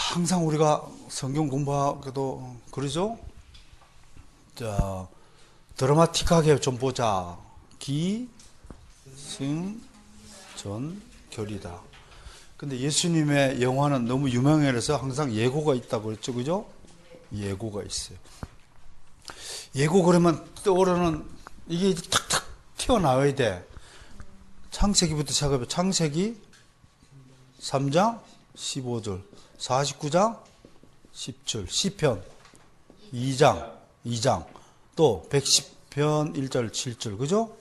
항상 우리가 성경 공부하기도 그러죠? 자, 드라마틱하게 좀 보자. 기, 승, 전, 결이다. 근데 예수님의 영화는 너무 유명해서 항상 예고가 있다고 그랬죠, 그죠? 예고가 있어요. 예고 그러면 떠오르는 이게 탁탁 튀어나와야 돼. 창세기부터 시작해서 창세기 3장 15절, 49장 10절, 시편 2장, 또 110편 1절 7절, 그죠?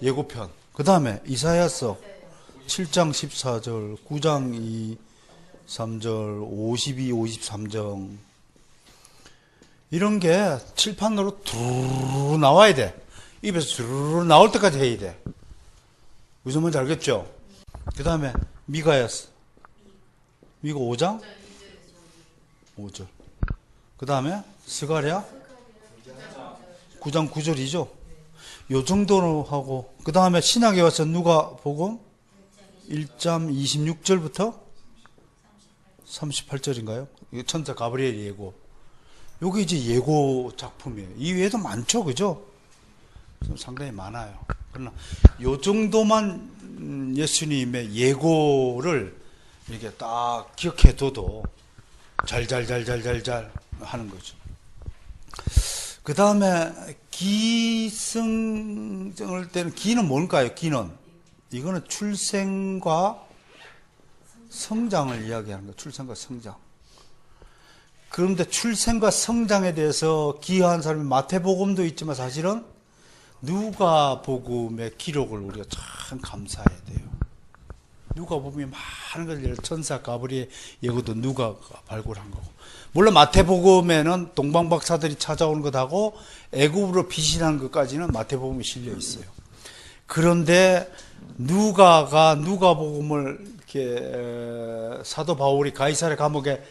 예고편. 그 다음에 이사야서 7장 14절, 9장 2, 3절, 52, 53장. 이런 게 칠판으로 두루루 나와야 돼. 입에서 두루루 나올 때까지 해야 돼. 무슨 말인지 알겠죠? 그 다음에 미가였어. 미가 5장? 5절. 그 다음에 스가랴? 9장 9절이죠? 요 정도로 하고, 그 다음에 신약에 와서 누가복음 1장 26절부터 38절인가요? 이거 천사 가브리엘 예고. 요게 이제 예고 작품이에요. 이 외에도 많죠, 그죠? 상당히 많아요. 그러나 요 정도만 예수님의 예고를 이렇게 딱 기억해둬도 잘 하는 거죠. 그 다음에 기승을 때는 기는 뭘까요? 기는 이거는 출생과 성장을 이야기하는 거예요. 출생과 성장. 그런데 출생과 성장에 대해서 기여한 사람이 마태복음도 있지만 사실은 누가복음의 기록을 우리가 참 감사해야 돼요. 누가복음이 많은 것을 천사 가브리엘 예고도 누가가 발굴한 거고, 물론 마태복음에는 동방박사들이 찾아오는 것하고 애굽으로 피신하는 것까지는 마태복음에 실려 있어요. 그런데 누가가 누가복음을 이렇게 사도 바울이 가이사랴 감옥에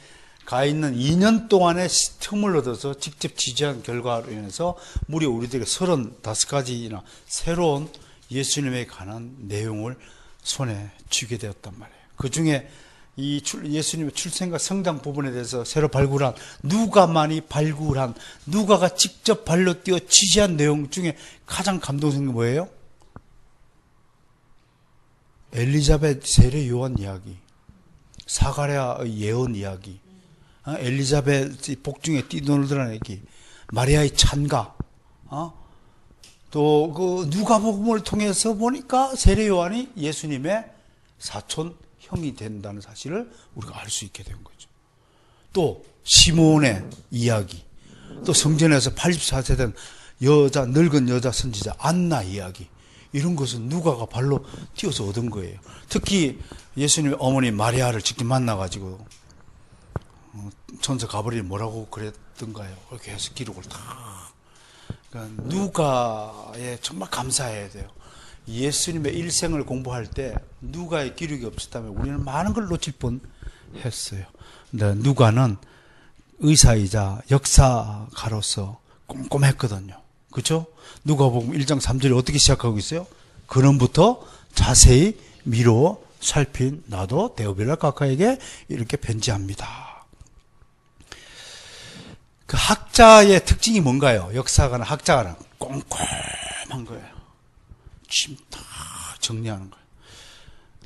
가 있는 2년 동안의 틈을 얻어서 직접 지지한 결과로 인해서 무려 우리들에게 35가지나 새로운 예수님에 관한 내용을 손에 쥐게 되었단 말이에요. 그 중에 이 예수님의 출생과 성장 부분에 대해서 새로 발굴한, 누가만이 발굴한, 누가가 직접 발로 뛰어 지지한 내용 중에 가장 감동적인 게 뭐예요? 엘리자벳 세례 요한 이야기, 사가랴의 예언 이야기, 엘리자벳이 복중에 뛰놀더라는 얘기, 마리아의 찬가, 또 그 누가복음을 통해서 보니까 세례 요한이 예수님의 사촌 형이 된다는 사실을 우리가 알 수 있게 된 거죠. 또 시몬의 이야기, 또 성전에서 84세 된 여자, 늙은 여자 선지자 안나 이야기, 이런 것은 누가가 발로 뛰어서 얻은 거예요. 특히 예수님의 어머니 마리아를 직접 만나가지고 천사 가브리엘이 뭐라고 그랬던가요? 이렇게 해서 기록을 다. 그러니까 누가에 정말 감사해야 돼요. 예수님의 일생을 공부할 때 누가의 기록이 없었다면 우리는 많은 걸 놓칠 뻔했어요. 근데 누가는 의사이자 역사가로서 꼼꼼했거든요. 그렇죠? 누가복음 1장 3절이 어떻게 시작하고 있어요? 그놈부터 자세히 미루어 살핀 나도 데오빌라 카카에게 이렇게 편지합니다. 그 학자의 특징이 뭔가요? 역사가나 학자가는 꼼꼼한 거예요. 지금 다 정리하는 거예요.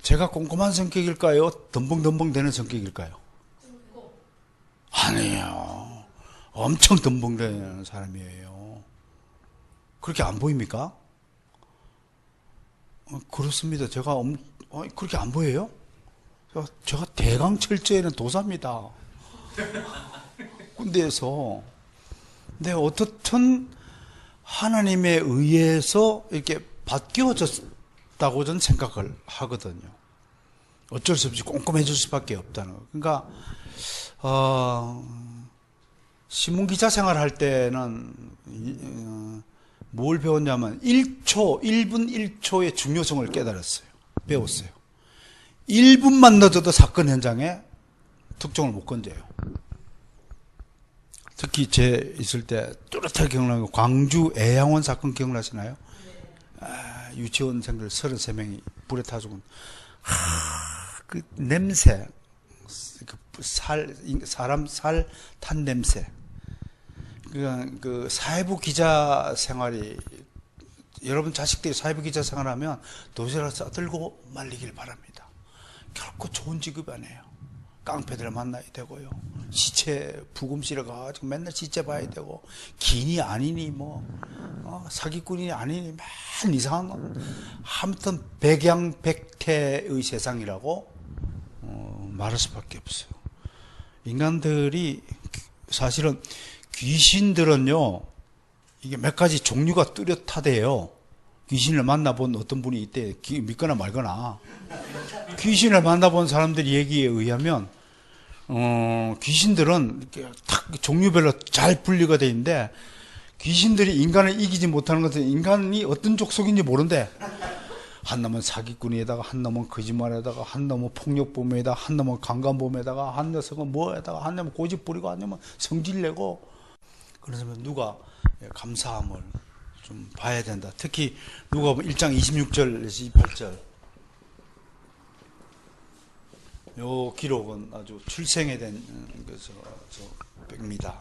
제가 꼼꼼한 성격일까요? 덤벙덤벙 되는 성격일까요? 아니에요. 엄청 덤벙대는 사람이에요. 그렇게 안 보입니까? 그렇습니다. 제가 그렇게 안 보여요? 제가 대강철저에는 도사입니다. 군대에서. 근데 어떻든 하나님에 의해서 이렇게 바뀌어졌다고 저는 생각을 하거든요. 어쩔 수 없이 꼼꼼해질 수밖에 없다는 거. 그러니까 신문기자 생활할 때는 뭘 배웠냐면 1분 1초의 중요성을 깨달았어요. 배웠어요. 1분만 늦어도 사건 현장에 특종을 못 건져요. 특히 제 있을 때 뚜렷하게 기억나는 거, 광주 애양원 사건 기억나시나요? 유치원생들 33명이 불에 타 죽은 그 냄새, 그 사람 살 탄 냄새. 그 사회부 기자 생활이, 여러분 자식들이 사회부 기자 생활하면 도시락 싸들고 말리길 바랍니다. 결코 좋은 직업이 아니에요. 깡패들 만나야 되고요. 시체 부금실에 가가지고 맨날 시체 봐야 되고, 기니 아니니 사기꾼이 아니니 맨 이상한 거. 아무튼 백양백태의 세상이라고 말할 수밖에 없어요. 인간들이 사실은, 귀신들은요, 이게 몇 가지 종류가 뚜렷하대요. 귀신을 만나본 어떤 분이 있대. 믿거나 말거나. 귀신을 만나본 사람들 얘기에 의하면, 귀신들은 딱 종류별로 잘 분리가 돼 있는데, 귀신들이 인간을 이기지 못하는 것은 인간이 어떤 족속인지 모른대. 한 놈은 사기꾼에다가, 한 놈은 거짓말에다가, 한 놈은 폭력범에다가, 한 놈은 강간범에다가, 한 녀석은 뭐에다가, 한 놈은 고집 부리고, 한 놈은 성질내고. 그래서 누가 감사함을 좀 봐야 된다. 특히 누가 1장 26절, 28절. 요 기록은 아주 출생에 대한 것을 뺍니다.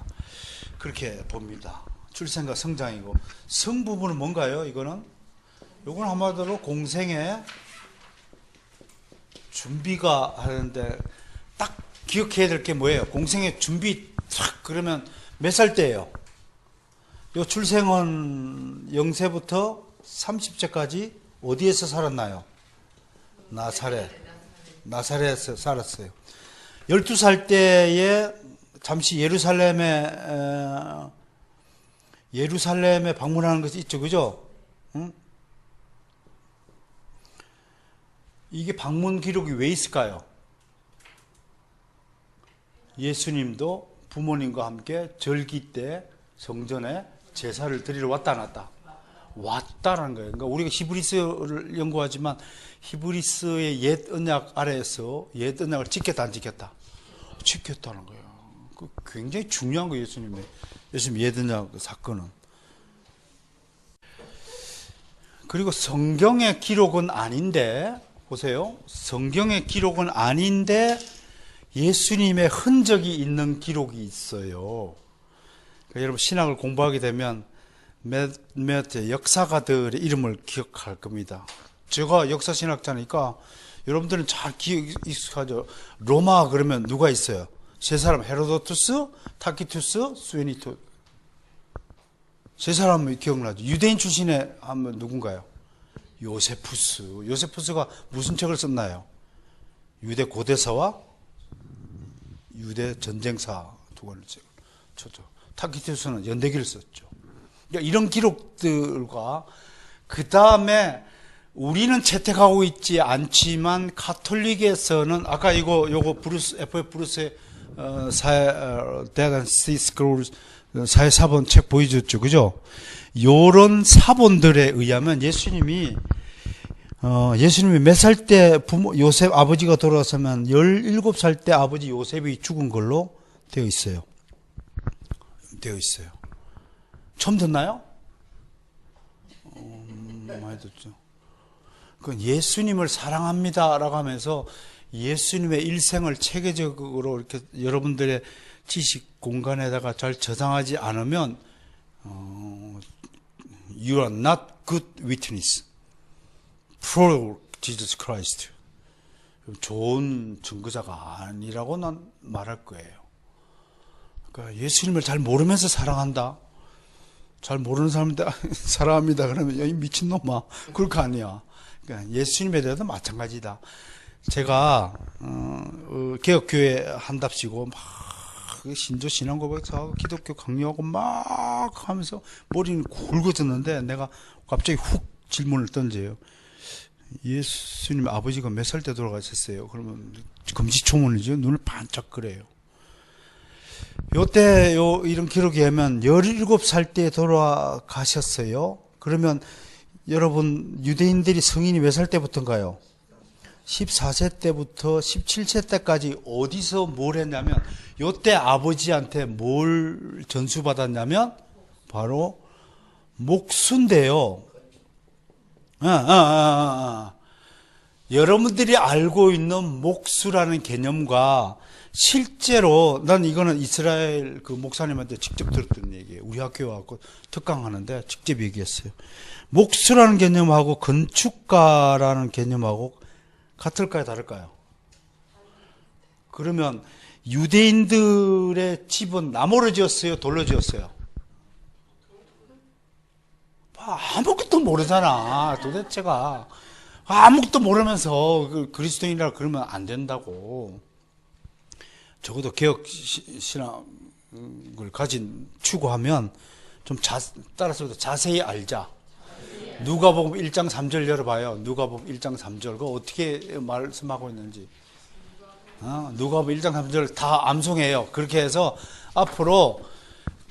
그렇게 봅니다. 출생과 성장이고, 성 부분은 뭔가요? 이거는 한마디로 공생의 준비가 하는데, 딱 기억해야 될 게 뭐예요? 공생의 준비 탁 그러면 몇 살 때예요? 요 출생은 0세부터 30세까지 어디에서 살았나요? 나사렛에서 살았어요. 12살 때에 잠시 예루살렘에 방문하는 것이 있죠. 그죠? 응? 이게 방문 기록이 왜 있을까요? 예수님도 부모님과 함께 절기 때 성전에 제사를 드리러 왔다 안 왔다? 왔다라는 거예요. 그러니까 우리가 히브리스를 연구하지만 히브리스의 옛 언약 아래에서 옛 언약을 지켰다 안 지켰다? 지켰다는 거예요. 그 굉장히 중요한 거예요. 예수님 옛 언약 사건은. 그리고 성경의 기록은 아닌데, 보세요. 성경의 기록은 아닌데 예수님의 흔적이 있는 기록이 있어요. 그러니까 여러분 신학을 공부하게 되면 몇 역사가들의 이름을 기억할 겁니다. 제가 역사신학자니까 여러분들은 잘 익숙하죠. 로마 그러면 누가 있어요? 세 사람, 헤로도투스, 타키투스, 수에니투. 세 사람이 기억나죠. 유대인 출신의 하면 누군가요? 요세푸스가 무슨 책을 썼나요? 유대 고대사와 유대 전쟁사 두 권을 쳤죠. 타키투스는 연대기를 썼죠. 그러니까 이런 기록들과 그 다음에 우리는 채택하고 있지 않지만 가톨릭에서는 아까 요거 F.F. 브루스의 Dead Sea Scrolls 사회 사본 책 보여줬죠, 그죠? 요런 사본들에 의하면 예수님이 몇 살 때 요셉 아버지가 돌아서면 17살 때 아버지 요셉이 죽은 걸로 되어 있어요. 처음 듣나요? 많이 듣죠. 그 예수님을 사랑합니다라고 하면서 예수님의 일생을 체계적으로 이렇게 여러분들의 지식 공간에다가 잘 저장하지 않으면 you are not good witness for Jesus Christ. 좋은 증거자가 아니라고 난 말할 거예요. 그러니까 예수님을 잘 모르면서 사랑한다. 잘 모르는 사람한테 사랑합니다. 그러면 이 미친놈아. 그럴 거 아니야. 그러니까 예수님에 대해서도 마찬가지다. 제가 개혁교회 한답시고 막 신조 신앙 고백하고 기독교 강요하고 막 하면서 머리는 굵어졌는데 내가 갑자기 훅 질문을 던져요. 예수님 아버지가 몇 살 때 돌아가셨어요? 그러면 금시초문이죠. 눈을 반짝거려요. 요때 이런 기록에 하면 17살 때 돌아가셨어요. 그러면 여러분 유대인들이 성인이 몇 살 때부터인가요? 14세 때부터 17세 때까지 어디서 뭘 했냐면 요때 아버지한테 뭘 전수받았냐면 바로 목수인데요. 여러분들이 알고 있는 목수라는 개념과 실제로, 난 이거는 이스라엘 그 목사님한테 직접 들었던 얘기예요. 우리 학교에 와서 특강하는데 직접 얘기했어요. 목수라는 개념하고 건축가라는 개념하고 같을까요, 다를까요? 그러면 유대인들의 집은 나무로 지었어요, 돌로 지었어요? 아무것도 모르잖아, 도대체가. 아무것도 모르면서 그리스도인이라 그러면 안 된다고. 적어도 개혁 신앙을 가진 추구하면 좀 따라서 자세히 알자. 누가복음 1장 3절 열어봐요. 누가복음 1장 3절. 그거 어떻게 말씀하고 있는지. 누가복음 1장 3절 다 암송해요. 그렇게 해서 앞으로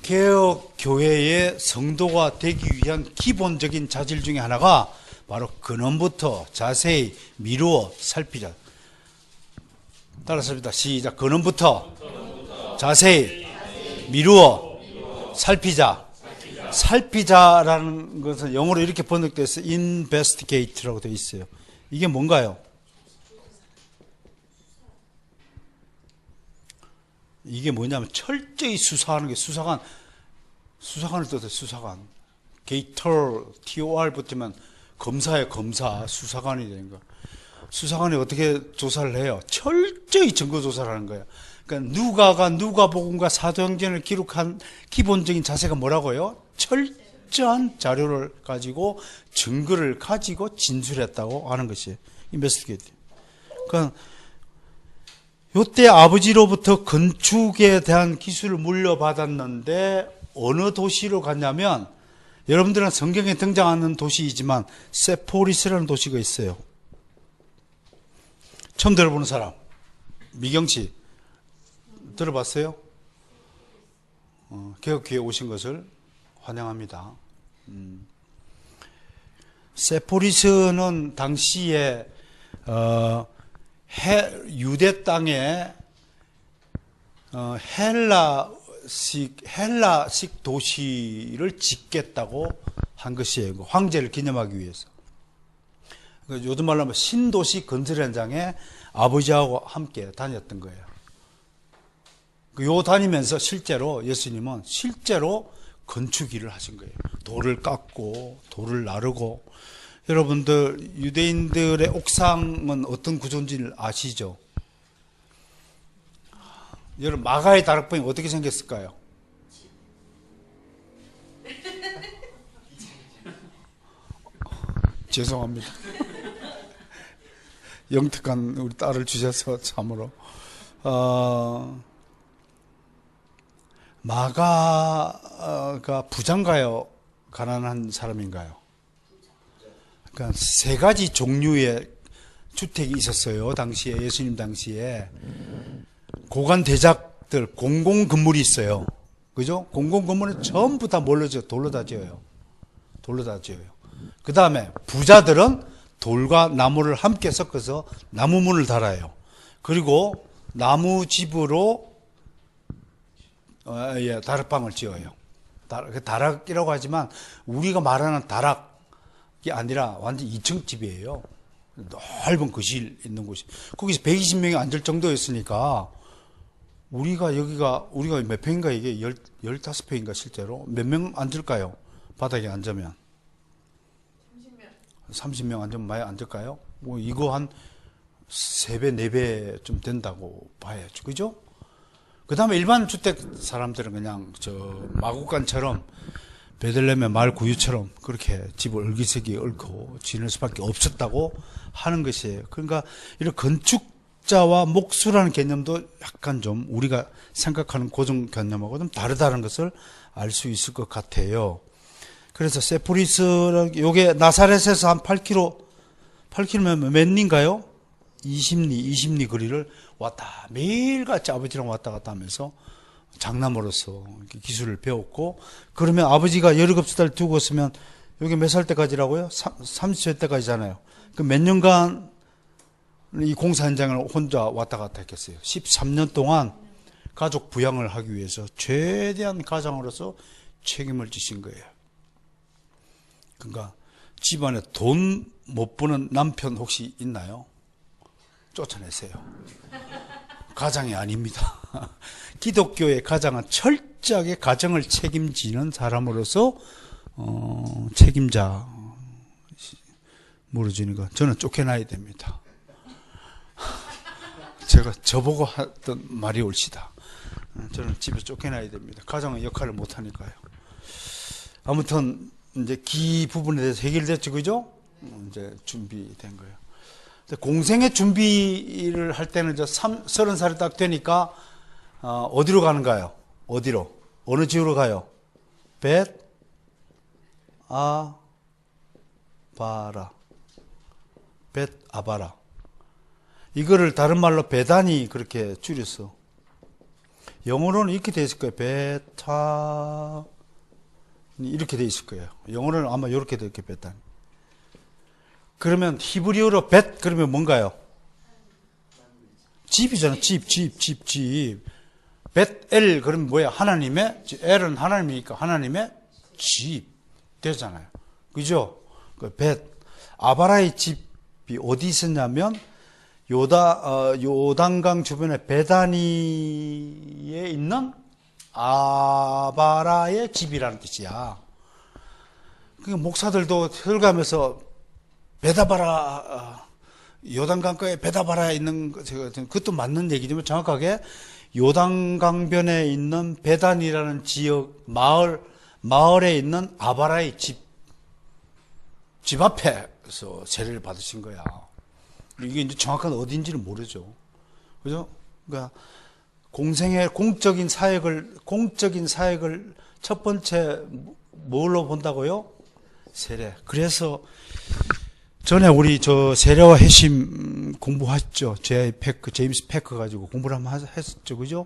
개혁 교회의 성도가 되기 위한 기본적인 자질 중에 하나가 바로 근원부터 자세히 미루어 살피자. 따라서 합니다. 시작. 근원부터 자세히 미루어 살피자. 살피자라는 것은 영어로 이렇게 번역되어 있어요. investigate라고 되어 있어요. 이게 뭔가요? 이게 뭐냐면 철저히 수사하는 게, 수사관을 뜻해요. 수사관. 게이터, TOR 붙으면 검사예요. 검사. 수사관이 되는 거. 수사관이 어떻게 조사를 해요? 철저히 증거 조사를 하는 거예요. 그러니까 누가가 누가복음과 사도행전을 기록한 기본적인 자세가 뭐라고요? 철저한 자료를 가지고 증거를 가지고 진술했다고 하는 것이 인베스티게이트. 그러니까 요때 아버지로부터 건축에 대한 기술을 물려받았는데 어느 도시로 갔냐면, 여러분들은 성경에 등장하는 도시이지만 세포리스라는 도시가 있어요. 처음 들어보는 사람? 미경씨 들어봤어요? 개혁교회에 오신 것을 환영합니다. 세포리스는 당시에 유대 땅에 헬라식 도시를 짓겠다고 한 것이에요. 황제를 기념하기 위해서. 요즘 말로 하면 신도시 건설 현장에 아버지하고 함께 다녔던 거예요. 요 다니면서 실제로 예수님은 실제로 건축 일을 하신 거예요. 돌을 깎고 돌을 나르고. 여러분들 유대인들의 옥상은 어떤 구조인지 아시죠? 여러분 마가의 다락방이 어떻게 생겼을까요? 죄송합니다. 영특한 우리 딸을 주셔서 참으로. 마가가 부자인가요? 가난한 사람인가요? 그러니까 세 가지 종류의 주택이 있었어요. 당시에, 예수님 당시에. 고관 대작들, 공공 건물이 있어요. 그죠? 공공 건물은 전부 다 뭘로 지어요? 돌로 다 지어요. 돌로 다 지어요. 그 다음에 부자들은 돌과 나무를 함께 섞어서 나무문을 달아요. 그리고 나무 집으로 다락방을 지어요. 다락이라고 하지만 우리가 말하는 다락이 아니라 완전 2층 집이에요. 넓은 거실 있는 곳이. 거기서 120명이 앉을 정도였으니까 우리가 몇 평인가, 이게 15평인가 실제로? 몇 명 앉을까요? 바닥에 앉으면 30명 앉으면 많이 앉을까요? 뭐 이거 한 3배, 4배 좀 된다고 봐야죠. 그죠? 그 다음에 일반 주택 사람들은 그냥 마곡간처럼 베들레헴의 마을 구유처럼 그렇게 집을 얼기세기 얽고 지낼 수밖에 없었다고 하는 것이에요. 그러니까 이런 건축자와 목수라는 개념도 약간 좀 우리가 생각하는 고정 개념하고 좀 다르다는 것을 알 수 있을 것 같아요. 그래서 세포리스는 요게 나사렛에서 한 8km면 몇 리인가요? 20리 거리를 매일같이 아버지랑 왔다 갔다 하면서 장남으로서 기술을 배웠고, 그러면 아버지가 17살 두고 있으면 여기 몇 살 때까지라고요? 30세 때까지잖아요. 그 몇 년간 이 공사 현장을 혼자 왔다 갔다 했겠어요? 13년 동안 가족 부양을 하기 위해서 최대한 가장으로서 책임을 지신 거예요. 그러니까 집안에 돈 못 보는 남편 혹시 있나요? 쫓아내세요. 가장이 아닙니다. 기독교의 가장은 철저하게 가정을 책임지는 사람으로서 책임자 물어주니까 저는 쫓겨나야 됩니다. 제가 저보고 하던 말이 옳시다. 저는 집에 쫓겨나야 됩니다. 가정의 역할을 못하니까요. 아무튼 이제 기 부분에 대해서 해결됐죠, 그죠? 이제 준비된 거예요. 공생의 준비를 할 때는 30살이 딱 되니까 어디로 가는가요? 어디로? 어느 지역으로 가요? 벳아바라. 벳아바라. 이거를 다른 말로 베단이 그렇게 줄였어. 영어로는 이렇게 돼 있을 거예요. 베타 이렇게 돼 있을 거예요. 영어로는 아마 이렇게 돼 있을 거예요. 베단. 그러면 히브리어로 벳 그러면 뭔가요? 집이잖아. 집. 벳엘 그러면 뭐야? 하나님의 엘은 하나님이니까 하나님의 집 되잖아요. 그죠? 그 벳 아바라의 집이 어디 있었냐면 요단강 주변에 베다니에 있는 아바라의 집이라는 뜻이야. 그러니까 목사들도 설교하면서 베다바라 요단강가에 베다바라에 있는 그것도 맞는 얘기지만 정확하게 요단강변에 있는 베단이라는 지역 마을에 있는 아바라의 집 앞에서 세례를 받으신 거야. 이게 이제 정확한 어딘지는 모르죠. 그죠? 그러니까 공생의 공적인 사역을 첫 번째 뭘로 본다고요? 세례. 그래서 전에 우리 세례와 회심 공부하셨죠? 제임스 패커 가지고 공부를 한번 했었죠. 그죠?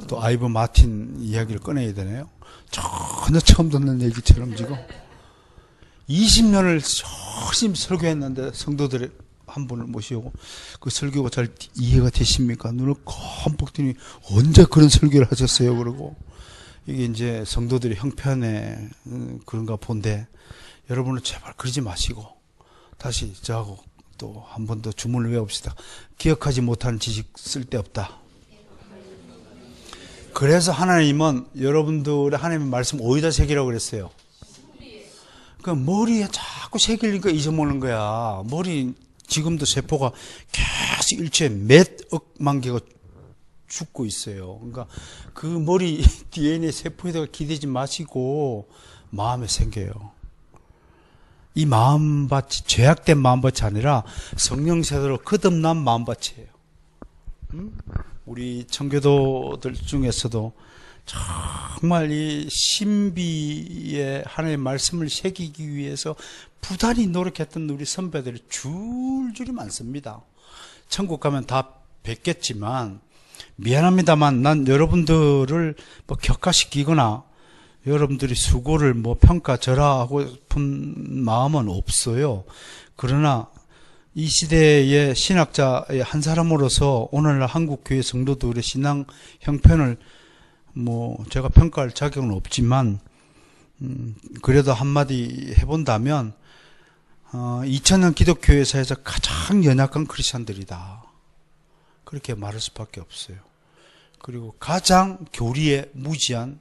또 아이브 마틴 이야기를 꺼내야 되네요. 전혀 처음 듣는 얘기처럼 지금 20년을 열심히 설교했는데 성도들 한 분을 모시고 그 설교가 잘 이해가 되십니까? 눈을 껌뻑 뜨니 언제 그런 설교를 하셨어요? 그러고 이게 이제 성도들의 형편에 그런가 본데 여러분은 제발 그러지 마시고 다시 저하고 또 한 번 더 주문을 외웁시다. 기억하지 못한 지식 쓸데없다. 그래서 하나님은 여러분들의 하나님의 말씀 어디다 새기라고 그랬어요? 그 머리에 자꾸 새기니까 잊어먹는 거야. 머리 지금도 세포가 계속 일주일에 몇 억만 개가 죽고 있어요. 그러니까 그 머리 DNA 세포에다가 기대지 마시고 마음에 생겨요. 이 마음밭이 죄악된 마음밭이 아니라 성령 세대로 거듭난 마음밭이에요. 우리 청교도들 중에서도 정말 이 신비의 하나님의 말씀을 새기기 위해서 부단히 노력했던 우리 선배들이 줄줄이 많습니다. 천국 가면 다 뵙겠지만 미안합니다만 난 여러분들을 뭐 격하시키거나 여러분들이 수고를 뭐 평가절하하고 싶은 마음은 없어요. 그러나 이 시대의 신학자의 한 사람으로서 오늘날 한국 교회 성도들의 신앙 형편을 뭐 제가 평가할 자격은 없지만 그래도 한마디 해본다면 2000년 기독교회사에서 가장 연약한 크리스천들이다. 그렇게 말할 수밖에 없어요. 그리고 가장 교리에 무지한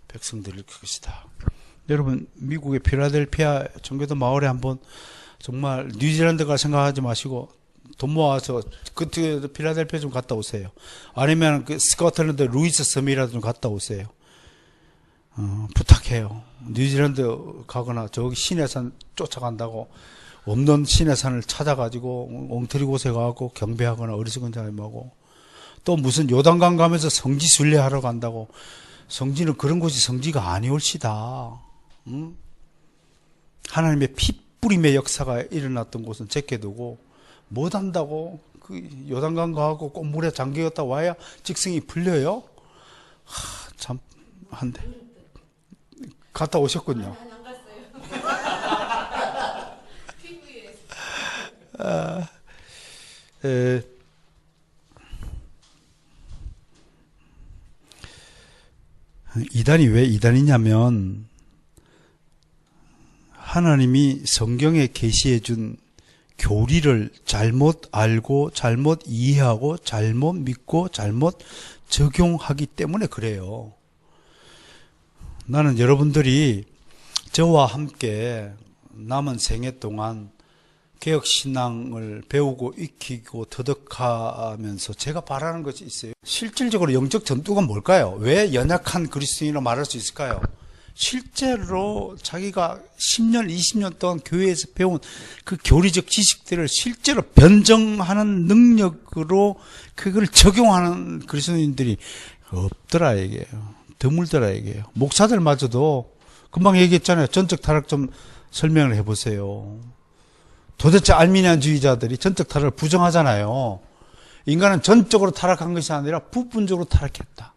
백성들일 것이다. 여러분 미국의 필라델피아 청교도 마을에 한번 정말 뉴질랜드가 생각하지 마시고 돈 모아서 그 필라델피아 좀 갔다 오세요. 아니면 그 스코틀랜드 루이스 섬이라도 좀 갔다 오세요. 부탁해요. 뉴질랜드 가거나 저기 시내산 쫓아간다고 없는 시내산을 찾아가지고 엉터리 곳에 가고 경배하거나 어리석은 자임하고 또 무슨 요단강 가면서 성지 순례하러 간다고 성지는 그런 곳이 성지가 아니올시다. 응? 하나님의 핏뿌림의 역사가 일어났던 곳은 제껴두고 못한다고 그 요단강 가고 꼭 물에 잠기었다 와야 직성이 풀려요? 참 한데 갔다 오셨군요. 이단이 왜 이단이냐면 하나님이 성경에 계시해 준 교리를 잘못 알고 잘못 이해하고 잘못 믿고 잘못 적용하기 때문에 그래요. 나는 여러분들이 저와 함께 남은 생애 동안 개혁신앙을 배우고 익히고 터득하면서 제가 바라는 것이 있어요. 실질적으로 영적 전투가 뭘까요? 왜 연약한 그리스도인이라고 말할 수 있을까요? 실제로 자기가 10년, 20년 동안 교회에서 배운 그 교리적 지식들을 실제로 변증하는 능력으로 그걸 적용하는 그리스도인들이 없더라 이게요. 드물더라 이게요. 목사들마저도 금방 얘기했잖아요. 전적 타락 좀 설명을 해보세요. 도대체 알미니안주의자들이 전적 타락을 부정하잖아요. 인간은 전적으로 타락한 것이 아니라 부분적으로 타락했다.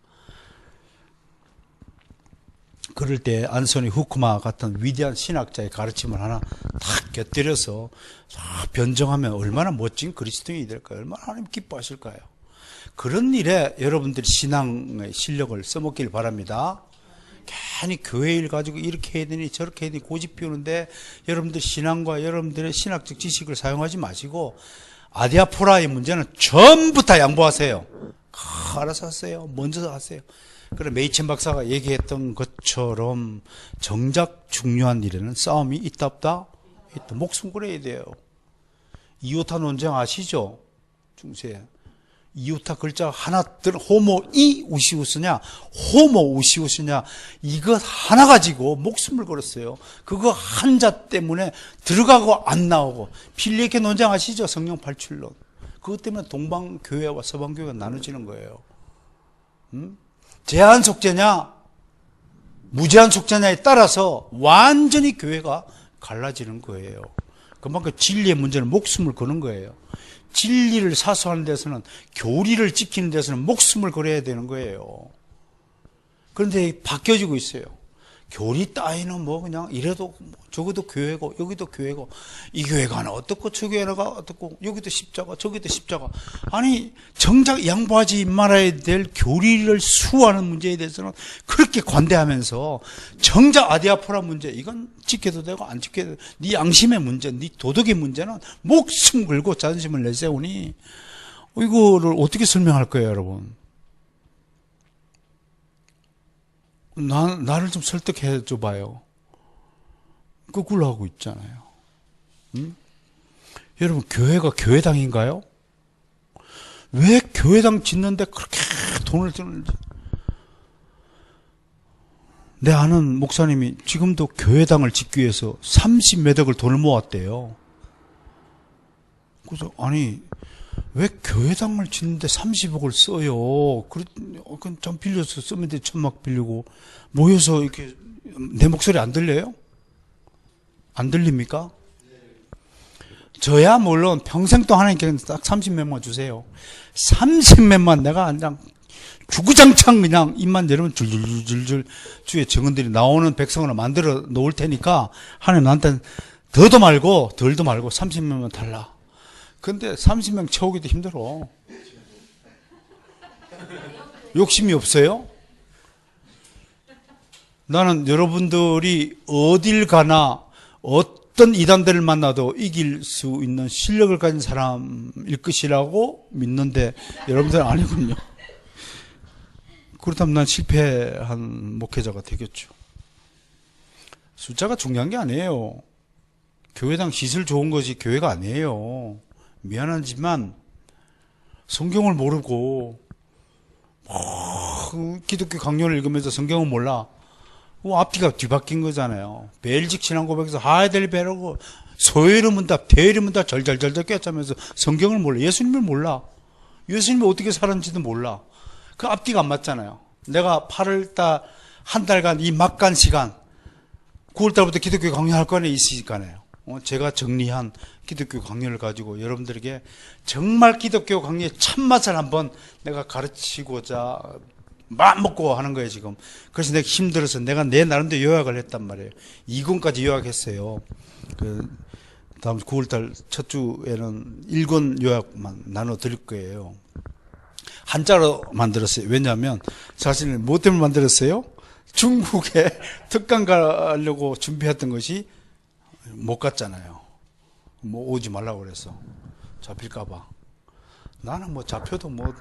그럴 때 안소니 후크마 같은 위대한 신학자의 가르침을 하나 탁 곁들여서 변정하면 얼마나 멋진 그리스도인이 될까요? 얼마나 하나님 기뻐하실까요? 그런 일에 여러분들이 신앙의 실력을 써먹길 바랍니다. 괜히 교회 일 가지고 이렇게 해야 되니 저렇게 해야 되니 고집 피우는데 여러분들 신앙과 여러분들의 신학적 지식을 사용하지 마시고 아디아포라의 문제는 전부 다 양보하세요. 알아서 하세요. 먼저 하세요. 그래 메이첸 박사가 얘기했던 것처럼 정작 중요한 일에는 싸움이 있다 없다? 있다. 목숨 걸어야 돼요. 이오타 논쟁 아시죠? 중세 이오타 글자 하나 호모 이 우시우스냐 호모 우시우스냐 이것 하나 가지고 목숨을 걸었어요. 그거 한자 때문에 들어가고 안 나오고 필리에케 논쟁 아시죠? 성령 발출론. 그것 때문에 동방교회와 서방교회가 나눠지는 거예요. 제한 속죄냐 무제한 속죄냐에 따라서 완전히 교회가 갈라지는 거예요. 그만큼 진리의 문제는 목숨을 거는 거예요. 진리를 사수하는 데서는 교리를 지키는 데서는 목숨을 걸어야 되는 거예요. 그런데 바뀌어지고 있어요. 교리 따위는 뭐 그냥 이래도 저기도 교회고 여기도 교회고 이 교회가 하나 어떻고 저 교회가 어떻고 여기도 십자가 저기도 십자가. 아니 정작 양보하지 말아야 될 교리를 수호하는 문제에 대해서는 그렇게 관대하면서 정작 아디아포라 문제 이건 지켜도 되고 안 지켜도 되고 네 양심의 문제 네 도덕의 문제는 목숨 걸고 자존심을 내세우니 이거를 어떻게 설명할 거예요 여러분. 나를 좀 설득해 줘봐요. 거꾸로 하고 있잖아요. 여러분, 교회가 교회당인가요? 왜 교회당 짓는데 그렇게 돈을 드는지. 내 아는 목사님이 지금도 교회당을 짓기 위해서 30몇 억을 돈을 모았대요. 그래서, 아니, 왜 교회당을 짓는데 30억을 써요? 그건 좀 빌려서 쓰면 돼. 천막 빌리고. 모여서 이렇게, 내 목소리 안 들려요? 안 들립니까? 저야 물론 평생 동안 하나님께 딱 30몇만 주세요. 30몇만 내가 그냥 주구장창 그냥 입만 열으면 줄줄줄줄 주의 증언들이 나오는 백성으로 만들어 놓을 테니까 하나님 나한테 더도 말고 덜도 말고 30몇만 달라. 근데 30명 채우기도 힘들어. 욕심이 없어요? 나는 여러분들이 어딜 가나 어떤 이단들을 만나도 이길 수 있는 실력을 가진 사람일 것이라고 믿는데 여러분들은 아니군요. 그렇다면 난 실패한 목회자가 되겠죠. 숫자가 중요한 게 아니에요. 교회당 시설 좋은 것이 교회가 아니에요. 미안하지만 성경을 모르고 기독교 강요를 읽으면서 성경은 몰라. 앞뒤가 뒤바뀐 거잖아요. 벨직 신앙 고백에서 하야될 배라고 소요를 문다 대요를 문다 절절절절 꿰짜면서 성경을 몰라. 예수님을 몰라. 예수님이 어떻게 살았는지도 몰라. 그 앞뒤가 안 맞잖아요. 내가 8월달 한 달간 이 막간 시간 9월달부터 기독교 강요할 거네 있으니까요. 제가 정리한 기독교 강요를 가지고 여러분들에게 정말 기독교 강요의 참맛을 한번 내가 가르치고자 마음 먹고 하는 거예요 지금. 그래서 내가 힘들어서 내가 내 나름대로 요약을 했단 말이에요. 2권까지 요약했어요. 다음 9월달 첫 주에는 1권 요약만 나눠 드릴 거예요. 한자로 만들었어요. 왜냐하면 사실 뭐 때문에 만들었어요? 중국에 특강 가려고 준비했던 것이 못 갔잖아요. 뭐 오지 말라고 그래서. 잡힐까봐. 나는 뭐 잡혀도 뭐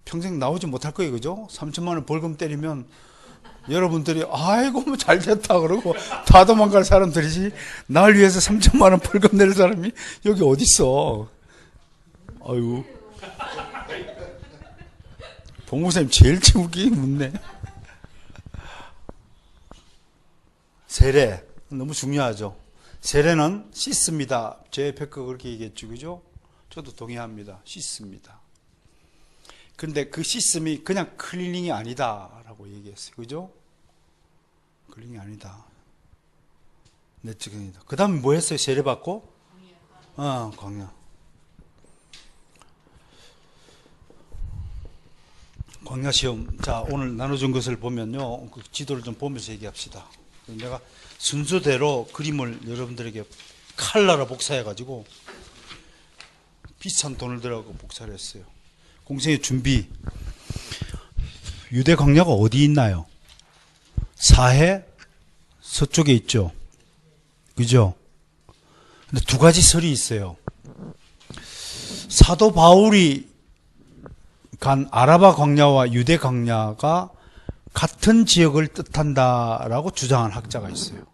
평생 나오지 못할 거예요. 그죠? 3천만 원 벌금 때리면 여러분들이 아이고 뭐 잘 됐다 그러고 다 도망갈 사람들이지, 날 위해서 3천만 원 벌금 낼 사람이 여기 어디 있어. 아유, 봉목사님 제일 웃기게 묻네. 세례 너무 중요하죠. 세례는 씻습니다. 제 백과 그렇게 얘기했죠. 그죠? 저도 동의합니다. 씻습니다. 그런데 그 씻음이 그냥 클리닝이 아니다라고 얘기했어요. 그죠? 클리닝이 아니다. 내적입니다. 그 다음에 뭐 했어요? 세례 받고? 광야. 광야 시험. 자, 오늘 나눠준 것을 보면요. 그 지도를 좀 보면서 얘기합시다. 내가 순서대로 그림을 여러분들에게 칼라로 복사해가지고 비싼 돈을 들어가고 복사를 했어요. 공생의 준비. 유대 광야가 어디 있나요? 사해 서쪽에 있죠. 그죠? 근데 두 가지 설이 있어요. 사도 바울이 간 아라바 광야와 유대 광야가 같은 지역을 뜻한다라고 주장한 학자가 있어요.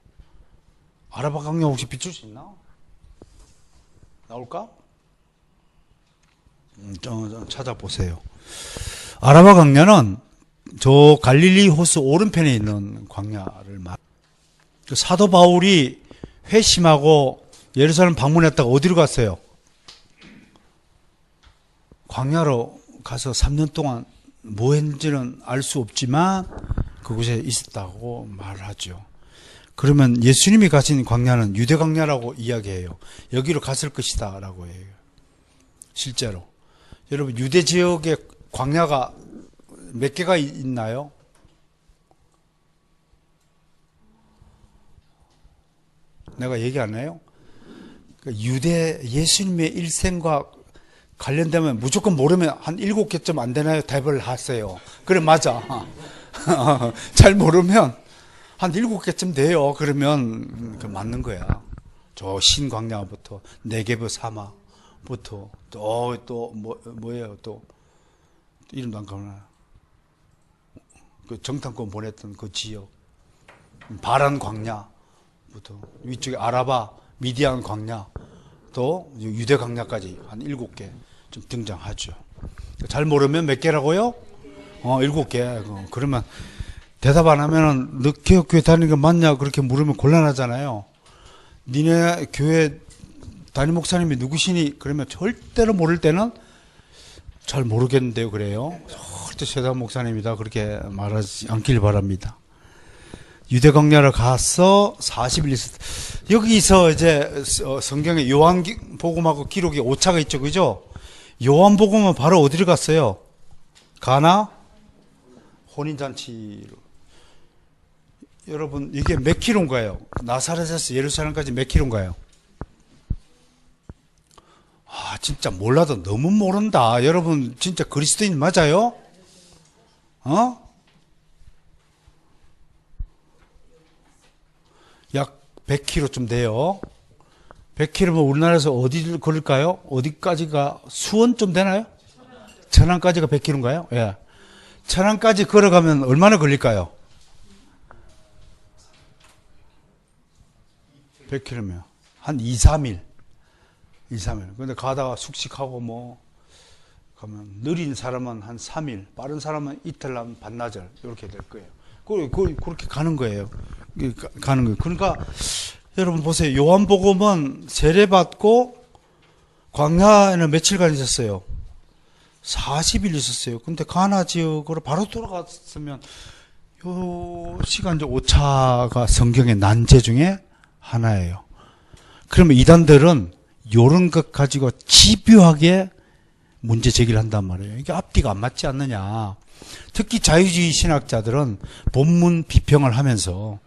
아라바 광야 혹시 비출 수 있나? 나올까? 찾아보세요. 아라바 광야는 저 갈릴리 호수 오른편에 있는 광야를 말. 사도 바울이 회심하고 예루살렘 방문했다가 어디로 갔어요? 광야로 가서 3년 동안 뭐 했는지는 알 수 없지만 그곳에 있었다고 말하죠. 그러면 예수님이 가신 광야는 유대 광야라고 이야기해요. 여기로 갔을 것이다 라고 해요. 실제로. 여러분, 유대 지역에 광야가 몇 개가 있나요? 내가 얘기 안 해요? 유대 예수님의 일생과 관련되면 무조건 모르면 한 7개쯤 안 되나요? 답을 하세요. 그래, 맞아. 잘 모르면 한 7개쯤 돼요. 그러면 맞는 거야. 저 신광야부터 네게브 사마부터 또 뭐예요? 또 이름도 안 가나. 그 정탐권 보냈던 그 지역, 바란 광야부터 위쪽에 아라바 미디안 광야, 또 유대 광야까지 한 7개 좀 등장하죠. 잘 모르면 몇 개라고요? 7개. 그러면 대답 안 하면은 너 개혁교회 다니는 거 맞냐 그렇게 물으면 곤란하잖아요. 니네 교회 담임 목사님이 누구시니? 그러면 절대로 모를 때는 잘 모르겠는데요. 그래요. 절대 최담 목사님이다 그렇게 말하지 않길 바랍니다. 유대 광야를 가서 40일 있었다. 여기서 이제 성경에 요한복음하고 기록이 오차가 있죠. 그죠? 요한복음은 바로 어디를 갔어요? 가나? 혼인잔치로. 여러분, 이게 몇 킬로인가요? 나사렛에서 예루살렘까지 몇 킬로인가요? 진짜 몰라도 너무 모른다. 여러분, 진짜 그리스도인 맞아요? 약 100km쯤 돼요. 100km면 우리나라에서 어디를 걸을까요? 어디까지가, 수원쯤 되나요? 천안까지가 100km인가요? 예. 천안까지 걸어가면 얼마나 걸릴까요? 100km면. 한 2, 3일. 2, 3일. 근데 가다가 숙식하고 뭐, 가면, 느린 사람은 한 3일, 빠른 사람은 이틀 하면 반나절, 이렇게 될 거예요. 그렇게 가는 거예요. 가는 거예요. 그러니까, 여러분 보세요. 요한복음은 세례받고 광야에는 며칠간 있었어요? 40일 있었어요. 근데 가나 지역으로 바로 돌아갔으면 요 시간 이제 오차가 성경의 난제 중에 하나예요. 그러면 이단들은 요런 것 가지고 집요하게 문제 제기를 한단 말이에요. 이게 앞뒤가 안 맞지 않느냐. 특히 자유주의 신학자들은 본문 비평을 하면서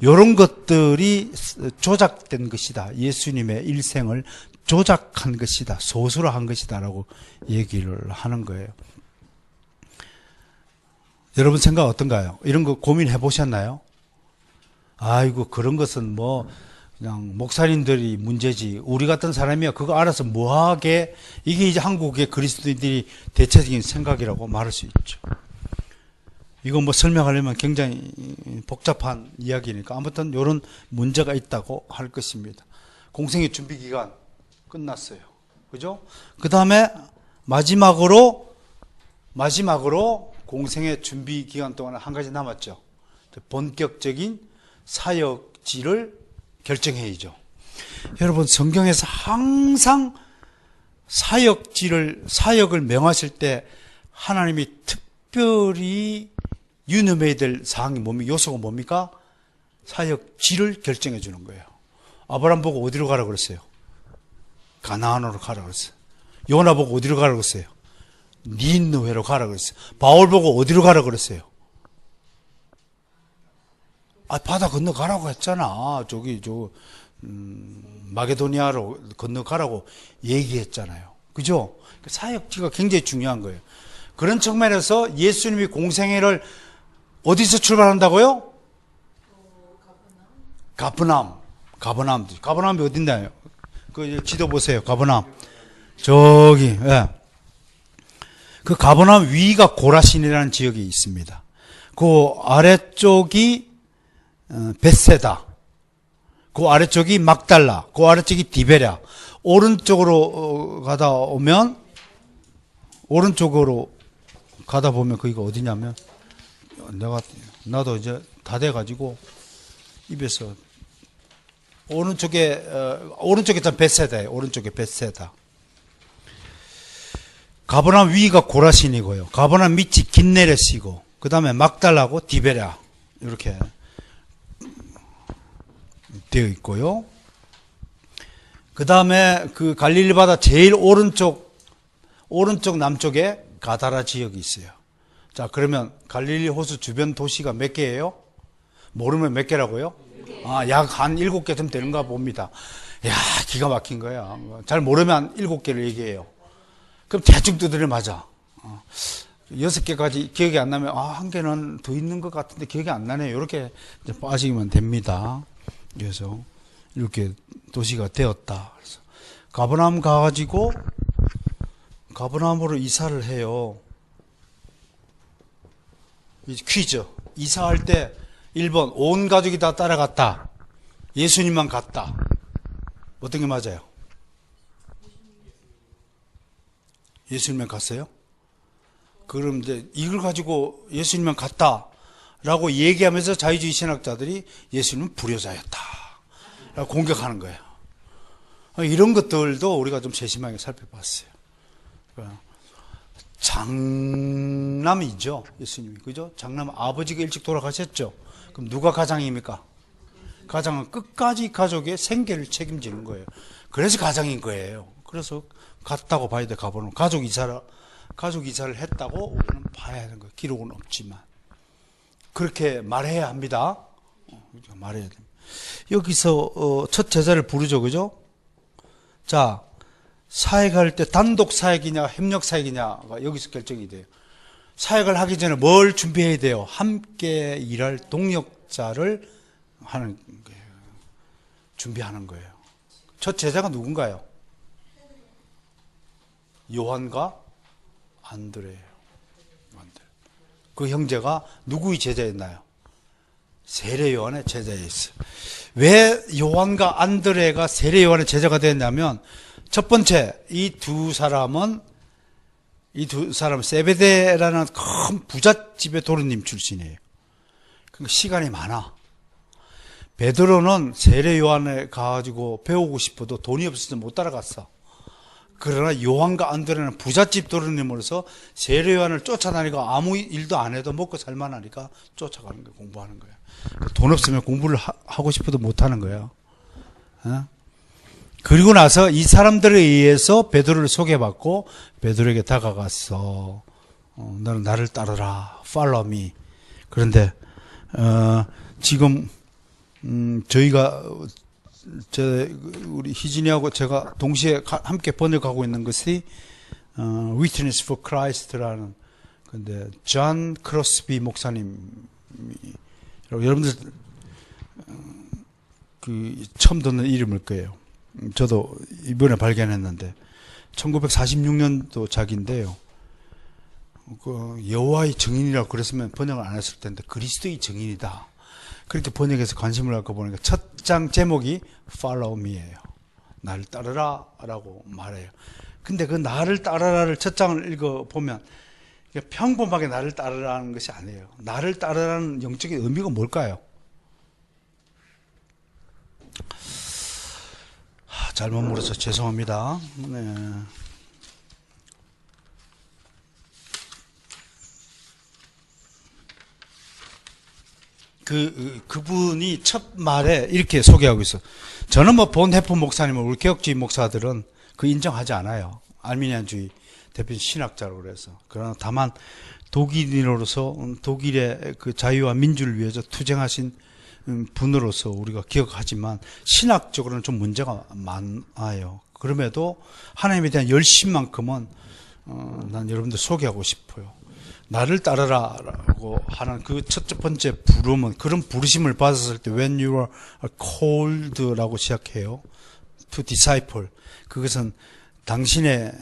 이런 것들이 조작된 것이다. 예수님의 일생을 조작한 것이다. 소수로 한 것이다. 라고 얘기를 하는 거예요. 여러분 생각 어떤가요? 이런 거 고민해 보셨나요? 아이고, 그런 것은 뭐, 그냥 목사님들이 문제지 우리 같은 사람이야 그거 알아서 뭐하게 이게 이제 한국의 그리스도인들이 대체적인 생각이라고 말할 수 있죠. 이거 뭐 설명하려면 굉장히 복잡한 이야기니까 아무튼 이런 문제가 있다고 할 것입니다. 공생의 준비 기간 끝났어요. 그죠? 그 다음에 마지막으로 공생의 준비 기간 동안 한 가지 남았죠. 본격적인 사역지를 결정해야죠. 여러분 성경에서 항상 사역을 명하실 때 하나님이 특별히 유념해야 될 사항이 뭡니까? 요소가 뭡니까? 사역지를 결정해 주는 거예요. 아브라함 보고 어디로 가라고 그랬어요? 가나안으로 가라고 그랬어요. 요나 보고 어디로 가라고 그랬어요? 니느웨로 가라고 그랬어요. 바울 보고 어디로 가라고 그랬어요? 바다 건너가라고 했잖아. 마게도니아로 건너가라고 얘기했잖아요. 그죠? 사역지가 굉장히 중요한 거예요. 그런 측면에서 예수님이 공생애를 어디서 출발한다고요? 가버나움이 어딘가요? 그 지도 보세요. 가버나움. 저기, 예. 그 가버나움 위가 고라신이라는 지역이 있습니다. 그 아래쪽이 벳세다. 그 아래쪽이 막달라. 그 아래쪽이 디베랴. 오른쪽으로 가다 보면 거기가 어디냐면 나도 이제 다 돼가지고 입에서 오른쪽에 일단 벳세다예요. 오른쪽에 벳세다. 가버나움 위가 고라신이고요. 가버나움 밑이 긴네레스이고 그 다음에 막달라고 디베랴 이렇게 되어 있고요. 그 다음에 그 갈릴리 바다 제일 오른쪽 남쪽에 가다라 지역이 있어요. 자, 그러면 갈릴리 호수 주변 도시가 몇 개예요? 모르면 몇 개라고요? 약 한 7개쯤 되는가 봅니다. 야, 기가 막힌 거야. 잘 모르면 7개를 얘기해요. 그럼 대충 두드려 맞아. 6개까지 기억이 안 나면, 한 개는 더 있는 것 같은데 기억이 안 나네요. 이렇게 이제 빠지면 됩니다. 그래서 이렇게 도시가 되었다. 그래서 가버나움 가가지고 가버나움으로 이사를 해요. 퀴즈. 이사할 때 1번 온 가족이 다 따라갔다. 예수님만 갔다. 어떤 게 맞아요? 예수님만 갔어요? 그럼 이제 이걸 가지고 예수님만 갔다라고 얘기하면서 자유주의 신학자들이 예수님은 불효자였다 라고 공격하는 거예요. 이런 것들도 우리가 좀 세심하게 살펴봤어요. 장남이죠, 예수님이. 그죠? 장남 아버지가 일찍 돌아가셨죠? 그럼 누가 가장입니까? 가장은 끝까지 가족의 생계를 책임지는 거예요. 그래서 가장인 거예요. 그래서 갔다고 봐야 돼, 가보는. 가족 이사를 했다고 우리는 봐야 하는 거예요. 기록은 없지만. 그렇게 말해야 합니다. 말해야 됩니다. 여기서, 첫 제자를 부르죠, 그죠? 자, 사역할 때 단독 사역이냐, 협력 사역이냐가 여기서 결정이 돼요. 사역을 하기 전에 뭘 준비해야 돼요? 함께 일할 동력자를 하는 거예요. 준비하는 거예요. 첫 제자가 누군가요? 요한과 안드레예요. 그 형제가 누구의 제자였나요? 세례 요한의 제자였어요. 왜 요한과 안드레가 세례 요한의 제자가 됐냐면 첫 번째, 이 두 사람은 세베데라는 큰 부잣집의 도련님 출신이에요. 그러니까 시간이 많아. 베드로는 세례 요한에 가가지고 배우고 싶어도 돈이 없어서 못 따라갔어. 그러나 요한과 안드레는 부잣집 도련님으로서 세례 요한을 쫓아다니고 아무 일도 안 해도 먹고 살만하니까 쫓아가는 거예요. 공부하는 거예요. 돈 없으면 공부를 하고 싶어도 못 하는 거예요. 그리고 나서 이 사람들에 의해서 베드로를 소개받고 베드로에게 다가갔어. 너는 나를 따르라. Follow me. 그런데 지금 저희가 우리 희진이하고 제가 동시에 함께 번역하고 있는 것이 Witness for Christ라는 근데 존 크로스비 목사님 여러분들 처음 듣는 이름일 거예요. 저도 이번에 발견했는데 1946년도 작인데요. 여호와의 증인이라고 그랬으면 번역을 안 했을 텐데 그리스도의 증인이다. 그렇게 번역해서 관심을 갖고 보니까 첫 장 제목이 Follow Me예요. 나를 따르라 라고 말해요. 근데 그 나를 따르라를 첫 장을 읽어보면 평범하게 나를 따르라는 것이 아니에요. 나를 따르라는 영적인 의미가 뭘까요? 잘못 물어서 죄송합니다. 네. 그분이 첫 말에 이렇게 소개하고 있어. 저는 뭐 본해프 목사님은 우리 개혁주의 목사들은 그 인정하지 않아요. 알미니안주의 대표 신학자라고 그래서. 그러나 다만 독일인으로서 독일의 그 자유와 민주를 위해서 투쟁하신 분으로서 우리가 기억하지만 신학적으로는 좀 문제가 많아요. 그럼에도 하나님에 대한 열심만큼은 난 여러분들 소개하고 싶어요. 나를 따르라라고 하는 그 첫 번째 부름은 그런 부르심을 받았을 때 when you are called라고 시작해요. to disciple. 그것은 당신의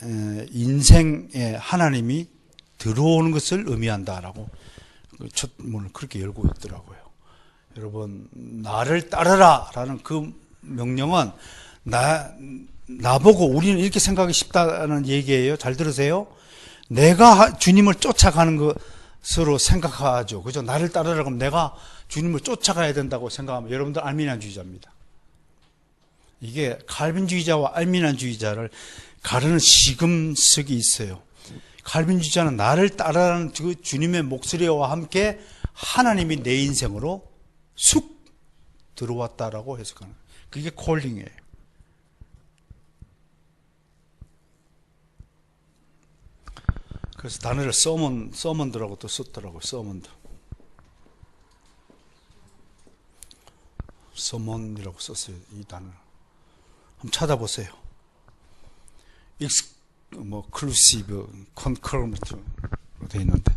인생에 하나님이 들어오는 것을 의미한다라고 첫 문을 그렇게 열고 있더라고요. 여러분, 나를 따르라라는 그 명령은 나보고 우리는 이렇게 생각하기 쉽다는 얘기예요. 잘 들으세요. 내가 주님을 쫓아가는 것으로 생각하죠. 그죠? 나를 따르라 그러면 내가 주님을 쫓아가야 된다고 생각하면 여러분들 알미니안주의자입니다. 이게 칼빈주의자와 알미니안주의자를 가르는 시금석이 있어요. 칼빈주의자는 나를 따르라는 그 주님의 목소리와 함께 하나님이 내 인생으로 쑥 들어왔다라고 해석하는 그게 콜링이에요. 그래서 단어를 서먼드라고 또 썼더라고요. 서먼이라고 썼어요. 이 단어를 한번 찾아보세요. exclusive, concurrent로 되어 있는데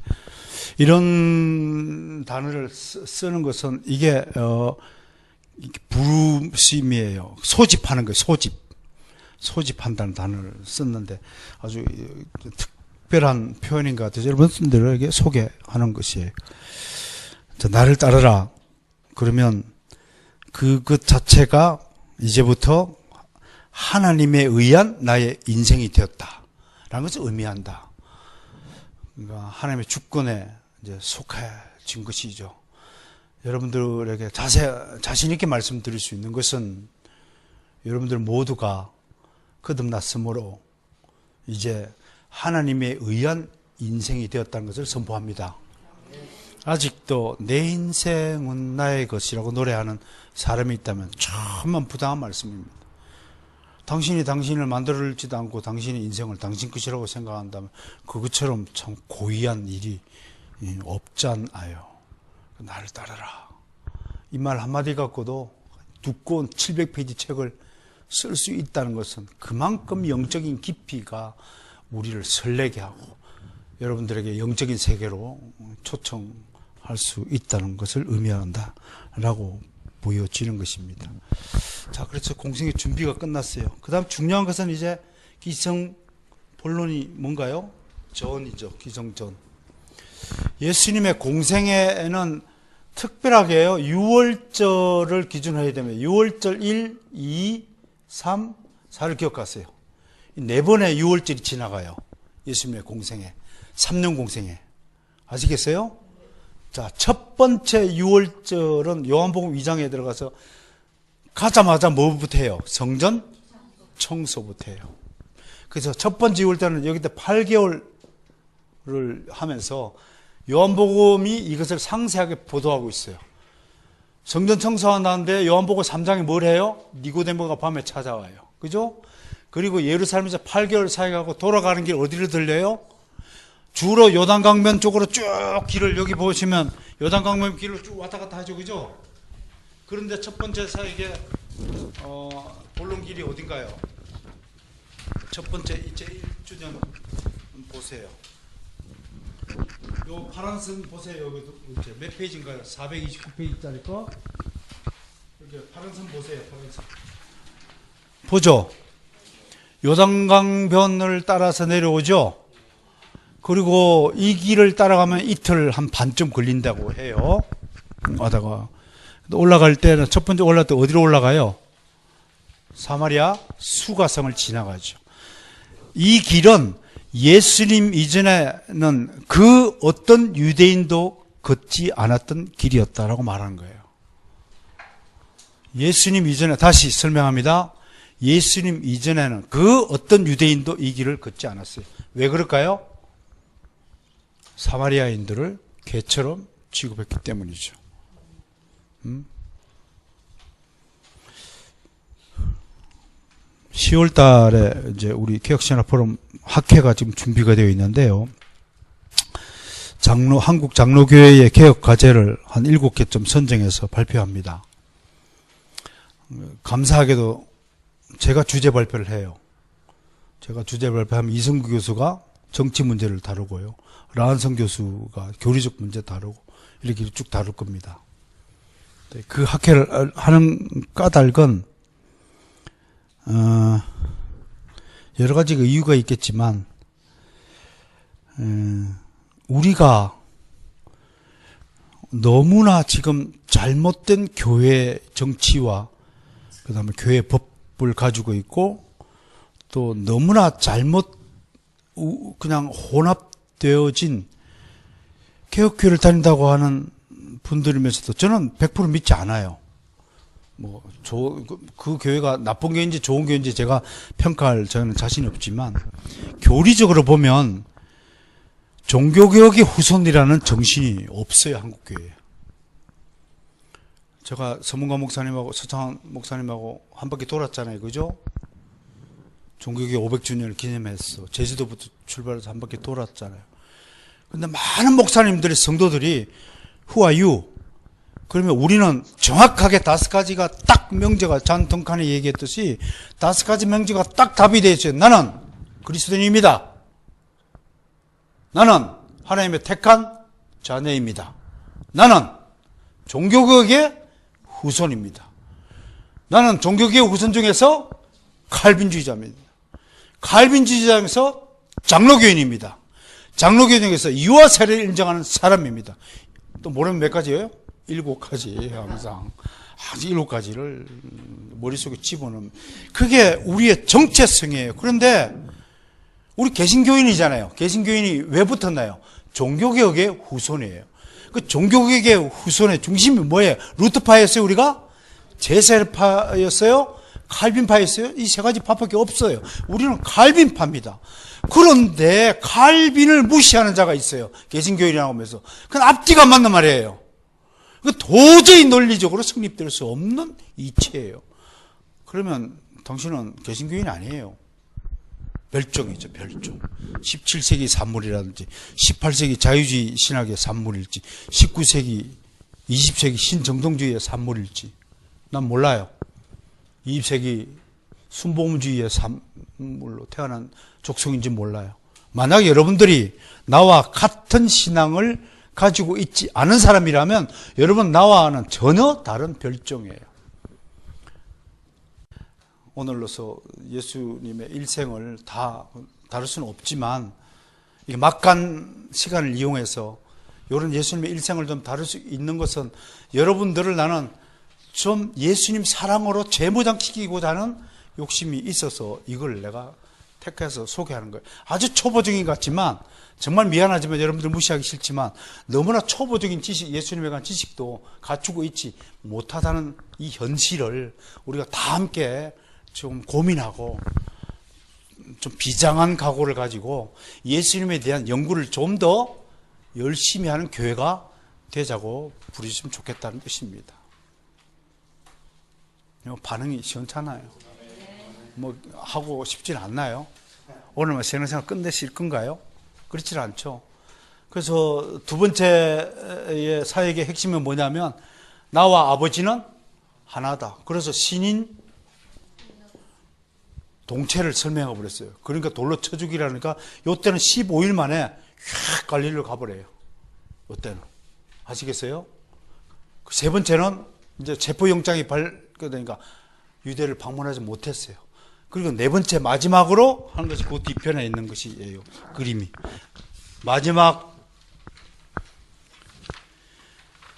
이런 단어를 쓰는 것은 이게 부르심이에요. 소집하는 거예요. 소집한다는 단어를 썼는데 아주 특별한 표현인 것 같아서 여러분들에게 소개하는 것이에요. 나를 따르라. 그러면 그것 자체가 이제부터 하나님에 의한 나의 인생이 되었다라는 것을 의미한다. 그러니까 하나님의 주권에 이제 속해진 것이죠. 여러분들에게 자신 있게 말씀드릴 수 있는 것은 여러분들 모두가 거듭났으므로 이제 하나님에 의한 인생이 되었다는 것을 선포합니다. 아직도 내 인생은 나의 것이라고 노래하는 사람이 있다면 참만 부당한 말씀입니다. 당신이 당신을 만들지도 않고 당신의 인생을 당신 것이라고 생각한다면 그것처럼 참 고귀한 일이 없잖아요. 나를 따르라. 이 말 한마디 갖고도 두꺼운 700페이지 책을 쓸 수 있다는 것은 그만큼 영적인 깊이가 우리를 설레게 하고 여러분들에게 영적인 세계로 초청할 수 있다는 것을 의미한다라고 보여지는 것입니다. 자, 그래서 공생의 준비가 끝났어요. 그 다음 중요한 것은 이제 기성 본론이 뭔가요? 전이죠. 기성전. 예수님의 공생애는 특별하게요. 6월절을 기준으로 해야 됩니다. 6월절 1, 2, 3, 4를 기억하세요. 네 번의 6월절이 지나가요. 예수님의 공생애. 3년 공생애. 아시겠어요? 자, 첫 번째 6월절은 요한복음 2장에 들어가서 가자마자 뭐부터 해요? 성전 청소부터 해요. 그래서 첫 번째 6월절은 여기다 8개월을 하면서 요한복음이 이것을 상세하게 보도하고 있어요. 성전 청소한다는데 요한복음 3장에 뭘 해요? 니고데모가 밤에 찾아와요. 그죠? 그리고 예루살렘에서 8개월 사역하고 돌아가는 길 어디로 들려요? 주로 요단강변 쪽으로 쭉 길을 여기 보시면 요단강변 길을 쭉 왔다 갔다 하죠. 그죠? 그런데 첫 번째 사역의 본론 길이 어딘가요? 첫 번째 이제 1주년 보세요. 요 파란색 보세요. 여기 몇 페이지인가요? 429페이지짜리 거. 파란 선 보세요. 파란 선. 보죠. 요단강변을 따라서 내려오죠. 그리고 이 길을 따라가면 이틀 한 반쯤 걸린다고 해요. 하다가 올라갈 때는 첫 번째 올라갈 때 어디로 올라가요? 사마리아 수가성을 지나가죠. 이 길은 예수님 이전에는 그 어떤 유대인도 걷지 않았던 길이었다라고 말하는 거예요. 예수님 이전에, 다시 설명합니다. 예수님 이전에는 그 어떤 유대인도 이 길을 걷지 않았어요. 왜 그럴까요? 사마리아인들을 개처럼 취급했기 때문이죠. 10월 달에 이제 우리 개혁신학 포럼 학회가 지금 준비가 되어 있는데요. 한국 장로교회의 개혁 과제를 한 7개점 선정해서 발표합니다. 감사하게도 제가 주제 발표를 해요. 제가 주제 발표하면 이성구 교수가 정치 문제를 다루고요. 라한성 교수가 교리적 문제 다루고 이렇게 쭉 다룰 겁니다. 그 학회를 하는 까닭은 여러 가지 이유가 있겠지만 우리가 너무나 지금 잘못된 교회 정치와 그 다음에 교회 법을 가지고 있고 또 너무나 잘못 그냥 혼합되어진 개혁교회를 다닌다고 하는 분들이면서도 저는 100% 믿지 않아요. 그 교회가 나쁜 교회인지 좋은 교회인지 제가 평가할 저는 자신이 없지만 교리적으로 보면 종교개혁의 후손이라는 정신이 없어요, 한국교회에. 제가 서문관 목사님하고 서창환 목사님하고 한 바퀴 돌았잖아요, 그죠? 종교개혁 500주년을 기념했어. 제주도부터 출발해서 한 바퀴 돌았잖아요. 근데 많은 목사님들이, 성도들이 Who are you? 그러면 우리는 정확하게 5가지가 딱 명제가 잔 덩칸이 얘기했듯이 5가지 명제가 딱 답이 되어 있어요. 나는 그리스도인입니다. 나는 하나님의 택한 자녀입니다. 나는 종교개혁의 후손입니다. 나는 종교개혁 후손 중에서 칼빈주의자입니다. 칼빈주의자에서 장로교인입니다. 장로교인 중에서 이와 세례를 인정하는 사람입니다. 또 모르면 몇 가지예요? 7가지 항상 7가지를 머릿속에 집어넣으면 그게 우리의 정체성이에요. 그런데 우리 개신교인이잖아요. 개신교인이 왜 붙었나요? 종교개혁의 후손이에요. 그 종교개혁의 후손의 중심이 뭐예요? 루터파였어요, 우리가? 제세파였어요? 칼빈파였어요? 이 3가지 파밖에 없어요. 우리는 칼빈파입니다. 그런데 칼빈을 무시하는 자가 있어요. 개신교인이라고 하면서. 그건 앞뒤가 안 맞는 말이에요. 그 도저히 논리적으로 성립될 수 없는 이치예요. 그러면 당신은 개신교인이 아니에요. 별종이죠, 별종. 17세기 산물이라든지 18세기 자유주의 신학의 산물일지 19세기 20세기 신정동주의의 산물일지 난 몰라요. 20세기 순복음주의의 산물로 태어난 족속인지 몰라요. 만약 여러분들이 나와 같은 신앙을 가지고 있지 않은 사람이라면 여러분 나와는 전혀 다른 별종이에요. 오늘로서 예수님의 일생을 다 다룰 수는 없지만 이게 막간 시간을 이용해서 이런 예수님의 일생을 좀 다룰 수 있는 것은 여러분들을 나는 좀 예수님 사랑으로 재무장시키고자 하는 욕심이 있어서 이걸 내가 택해서 소개하는 거예요. 아주 초보적인 것 같지만 정말 미안하지만 여러분들 무시하기 싫지만 너무나 초보적인 지식, 예수님에 관한 지식도 갖추고 있지 못하다는 이 현실을 우리가 다 함께 좀 고민하고 좀 비장한 각오를 가지고 예수님에 대한 연구를 좀 더 열심히 하는 교회가 되자고 부르시면 좋겠다는 뜻입니다. 반응이 시원찮아요. 하고 싶진 않나요? 오늘만 생각 끝내실 건가요? 그렇지 않죠. 그래서 두 번째의 사역의 핵심은 뭐냐면 나와 아버지는 하나다. 그래서 신인 동체를 설명해 버렸어요. 그러니까 돌로 쳐 죽이라니까 이때는 15일 만에 휙 갈릴리로 가버려요. 이때는 아시겠어요? 세 번째는 이제 체포영장이 발표되니까 유대를 방문하지 못했어요. 그리고 네 번째 마지막으로 한 것이 그 뒤편에 있는 것이에요. 그림이. 마지막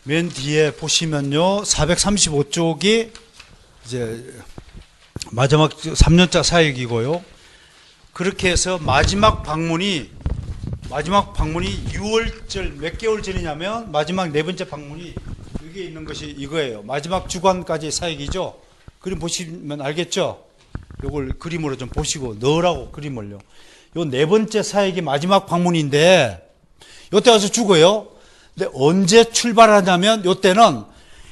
맨 뒤에 보시면요. 435쪽이 이제 마지막 3년차 사역이고요. 그렇게 해서 마지막 방문이 6월절 몇 개월 전이냐면 마지막 네 번째 방문이 여기에 있는 것이 이거예요. 마지막 주간까지 사역이죠. 그림 보시면 알겠죠? 요걸 그림으로 좀 보시고 넣으라고 그림을요. 요 네 번째 사역이 마지막 방문인데 요때 가서 죽어요. 근데 언제 출발하냐면 요때는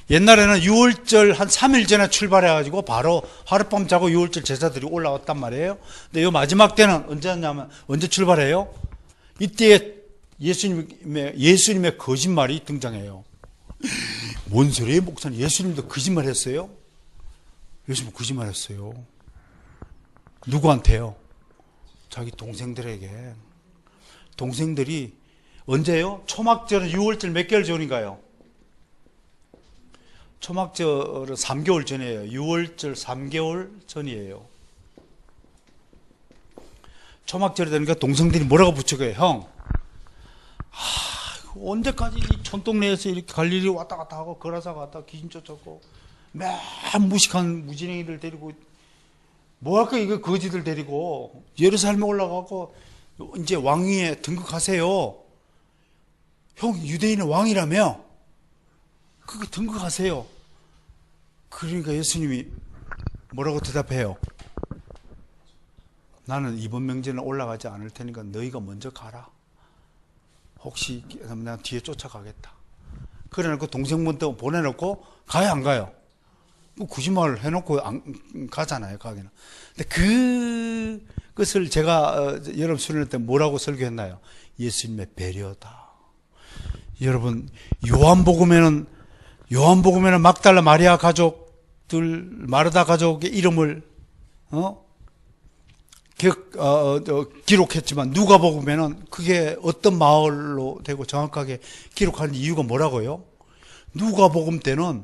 옛날에는 6월절 한 3일 전에 출발해가지고 바로 하룻밤 자고 6월절 제사들이 올라왔단 말이에요. 근데 요 마지막 때는 언제냐면 언제 출발해요? 이때 예수님의 거짓말이 등장해요. 뭔 소리예요, 목사님? 예수님도 거짓말 했어요? 예수님 거짓말 했어요. 누구한테요? 자기 동생들에게. 동생들이 언제요? 초막절은 6월절 몇 개월 전인가요? 초막절은 3개월 전이에요. 6월절 3개월 전이에요. 초막절이 되니까 동생들이 뭐라고 부추겨요? 형, 언제까지 이 촌동네에서 이렇게 갈릴리 왔다 갔다 하고 거라사 갔다 귀신 쫓았고 맨 무식한 무진행이들 데리고 뭐 할까 이거 거지들 데리고 예루살렘에 올라가고 이제 왕위에 등극하세요. 형 유대인의 왕이라며 그거 등극하세요. 그러니까 예수님이 뭐라고 대답해요? 나는 이번 명제는 올라가지 않을 테니까 너희가 먼저 가라. 혹시 내가 뒤에 쫓아가겠다. 그래놓고 동생분도 보내놓고 가요 안 가요? 거짓말을 해놓고 안 가잖아요. 가기는. 근데 그것을 제가 여러분 수련회 때 뭐라고 설교했나요? 예수님의 배려다. 여러분 요한복음에는 막달라 마리아 가족들 마르다 가족의 이름을 기록했지만 누가복음에는 그게 어떤 마을로 되고 정확하게 기록하는 이유가 뭐라고요? 누가복음 때는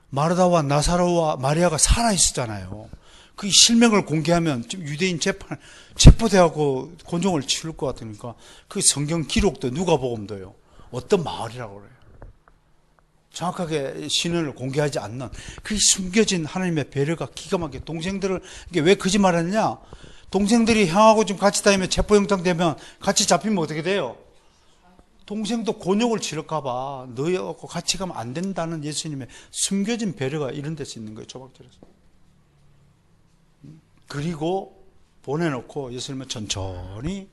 마르다와 나사로와 마리아가 살아있었잖아요. 그 실명을 공개하면 유대인 체포되고 곤종을 치를 것 같으니까 그 성경 기록도 누가복음도요. 어떤 마을이라고 그래요. 정확하게 신원을 공개하지 않는 그 숨겨진 하나님의 배려가 기가 막히게 동생들을 왜 거짓말했느냐? 동생들이 형하고 좀 같이 다니면 체포영장 되면 같이 잡히면 어떻게 돼요? 동생도 곤욕을 치를까봐 너희하고 같이 가면 안 된다는 예수님의 숨겨진 배려가 이런 데서 있는 거예요. 초박절에서. 그리고 보내놓고 예수님은 천천히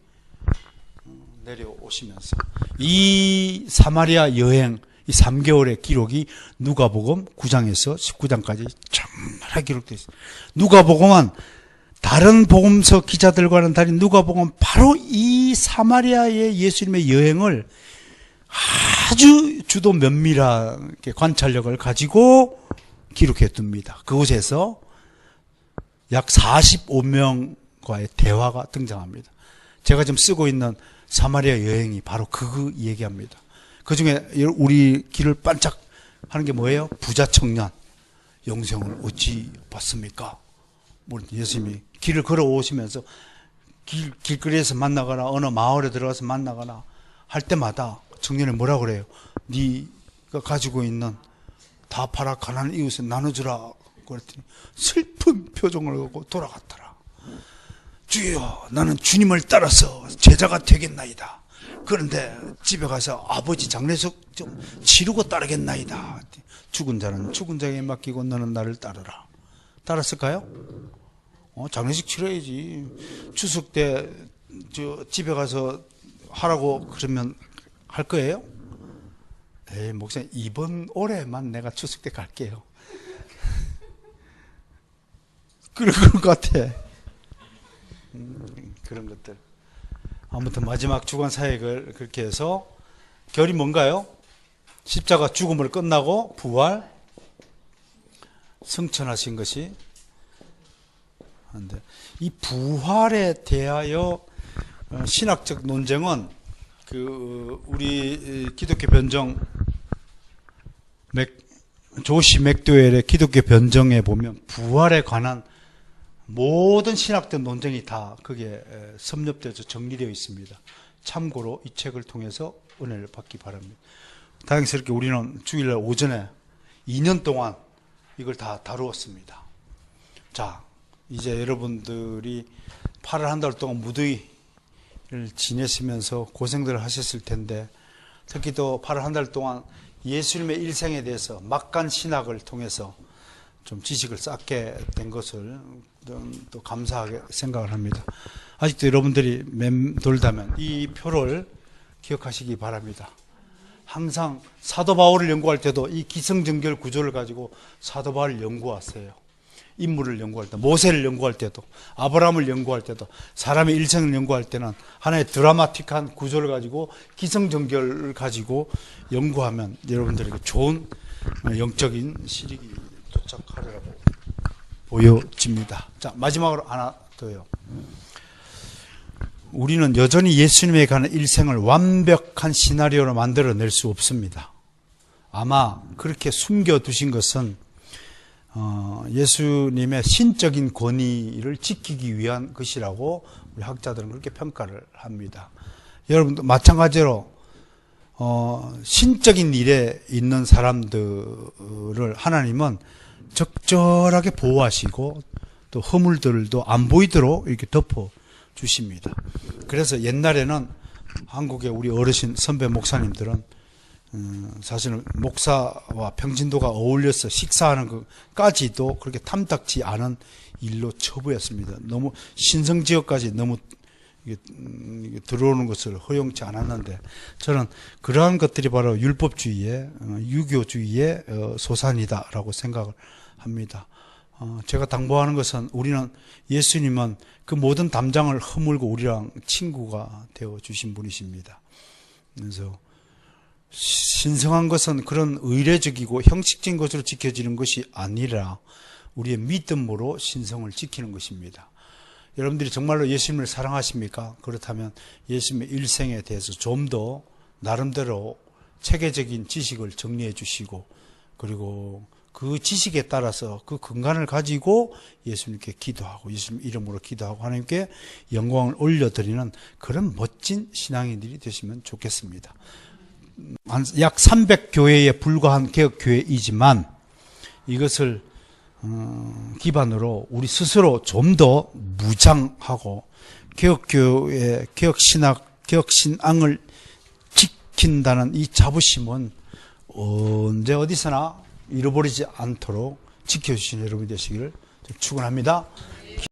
내려오시면서 이 사마리아 여행 이 3개월의 기록이 누가복음 9장에서 19장까지 정말 기록되어 있어요. 누가복음은 다른 복음서 기자들과는 달리 누가복음은 바로 이 사마리아의 예수님의 여행을 아주 주도 면밀하게 관찰력을 가지고 기록해 둡니다. 그곳에서 약 45명과의 대화가 등장합니다. 제가 지금 쓰고 있는 사마리아 여행이 바로 그 얘기합니다. 그 중에 우리 길을 반짝하는 게 뭐예요? 부자 청년 영생을 어찌 받습니까? 예수님이 길을 걸어오시면서 길거리에서 만나거나 어느 마을에 들어가서 만나거나 할 때마다 청년이 뭐라고 그래요? 네가 가지고 있는 다 팔아 가난한 이웃에 나눠주라 그랬더니 슬픈 표정을 하고 돌아갔더라. 주여, 나는 주님을 따라서 제자가 되겠나이다. 그런데 집에 가서 아버지 장례식 좀 치르고 따르겠나이다. 죽은 자는 죽은 자에게 맡기고 너는 나를 따르라. 따랐을까요? 장례식 치러야지. 추석 때 집에 가서 하라고 그러면 할 거예요? 에이, 목사님 이번 올해만 내가 추석 때 갈게요. 그럴 것 같아. 그런 것들. 아무튼 마지막 주간 사역을 그렇게 해서 결이 뭔가요? 십자가 죽음을 끝나고 부활 승천하신 것이 한데 이 부활에 대하여 신학적 논쟁은 우리 기독교 변정 조시 맥도웰의 기독교 변정에 보면 부활에 관한 모든 신학적 논쟁이 다 거기에 섭렵되어서 정리되어 있습니다. 참고로 이 책을 통해서 은혜를 받기 바랍니다. 다행스럽게 우리는 주일날 오전에 2년 동안 이걸 다 다루었습니다. 자, 이제 여러분들이 8월 한 달 동안 무더위를 지내시면서 고생들을 하셨을 텐데, 특히 또 8월 한 달 동안 예수님의 일생에 대해서 막간 신학을 통해서 좀 지식을 쌓게 된 것을 또 감사하게 생각을 합니다. 아직도 여러분들이 맴돌다면 이 표를 기억하시기 바랍니다. 항상 사도 바울을 연구할 때도 이 기승전결 구조를 가지고 사도 바울을 연구하세요. 인물을 연구할 때, 모세를 연구할 때도, 아브라함을 연구할 때도, 사람의 일생을 연구할 때는 하나의 드라마틱한 구조를 가지고 기승전결을 가지고 연구하면 여러분들에게 좋은 영적인 실익이 도착하리라고 보여집니다. 자, 마지막으로 하나 더요. 우리는 여전히 예수님에 관한 일생을 완벽한 시나리오로 만들어낼 수 없습니다. 아마 그렇게 숨겨두신 것은 예수님의 신적인 권위를 지키기 위한 것이라고 우리 학자들은 그렇게 평가를 합니다. 여러분도 마찬가지로 신적인 일에 있는 사람들을 하나님은 적절하게 보호하시고 또 허물들도 안 보이도록 이렇게 덮어 주십니다. 그래서 옛날에는 한국의 우리 어르신 선배 목사님들은 사실은 목사와 평신도가 어울려서 식사하는 것까지도 그렇게 탐탁지 않은 일로 처부였습니다. 너무 신성지역까지 너무 들어오는 것을 허용치 않았는데, 저는 그러한 것들이 바로 율법주의의 유교주의의 소산이다라고 생각을 합니다. 제가 당부하는 것은 우리는 예수님은 그 모든 담장을 허물고 우리랑 친구가 되어 주신 분이십니다. 그래서 신성한 것은 그런 의례적이고 형식적인 것으로 지켜지는 것이 아니라 우리의 믿음으로 신성을 지키는 것입니다. 여러분들이 정말로 예수님을 사랑하십니까? 그렇다면 예수님의 일생에 대해서 좀 더 나름대로 체계적인 지식을 정리해 주시고, 그리고 그 지식에 따라서 그 근간을 가지고 예수님께 기도하고 예수님 이름으로 기도하고 하나님께 영광을 올려드리는 그런 멋진 신앙인들이 되시면 좋겠습니다. 약 300교회에 불과한 개혁교회이지만 이것을 기반으로 우리 스스로 좀 더 무장하고 개혁교회, 개혁신학, 개혁신앙을 지킨다는 이 자부심은 언제 어디서나 잃어버리지 않도록 지켜주시는 여러분이 되시기를 축원합니다.